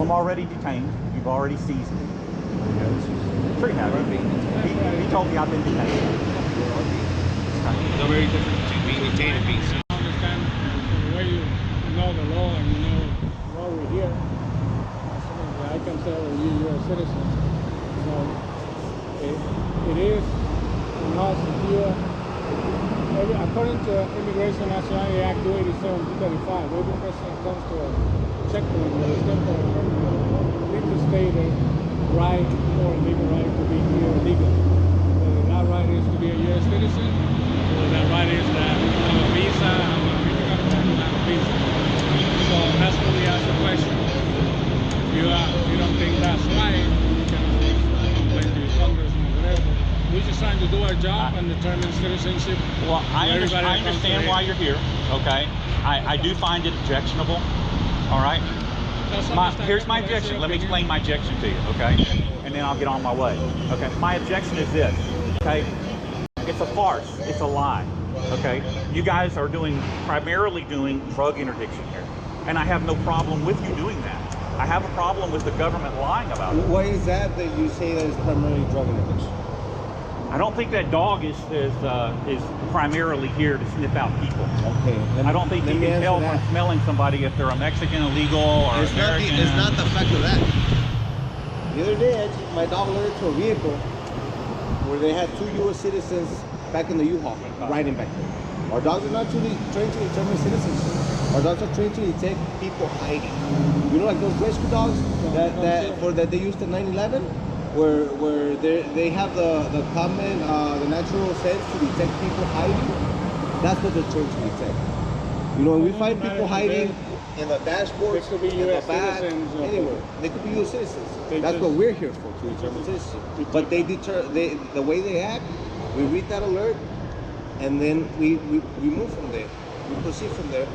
am already detained. You've already seized me. Sure you have. He told me I've been detained. It's very different between being detained and being seized. I understand the way you know the law and you know why we're here. I can tell you're a citizen. So it is an us if you according to Immigration Nationality Act 287 235, every person comes to a checkpoint or a step need to state a right or legal right to be here legally. Whether that right is to be a U.S. citizen, or that right is that you have a visa, I'm a green card, or you have a visa. So that's when we ask the question. If you don't think that's right, you can always complain to your congressman or whatever. We're just trying to do our job and determine citizenship. Well, I understand why you're here, okay? I do find it objectionable, all right? Here's my objection. Let me explain my objection to you, okay? And then I'll get on my way, okay? My objection is this, okay? It's a farce. It's a lie, okay? You guys are primarily doing drug interdiction here. And I have no problem with you doing that. I have a problem with the government lying about it. Why is that you say that it's primarily drug interdiction? I don't think that dog is primarily here to sniff out people. Okay. I don't think you can tell from smelling somebody if they're a Mexican illegal or American. It's not the fact of that. The other day, my dog alerted to a vehicle where they had 2 U.S. citizens back in the U-Haul, riding back there. Our dogs are not trained to determine citizenship. Our dogs are trained to detect people hiding. You know, like those rescue dogs that they used in 9/11? Where they have the common, the natural sense to detect people hiding. That's what they're trained to detect. You know, when we find people hiding in the dashboards, in the back, anywhere, they could be U.S. citizens. That's what we're here for, to determine citizenship. But the way they act, we read that alert, and then we move from there. We proceed from there.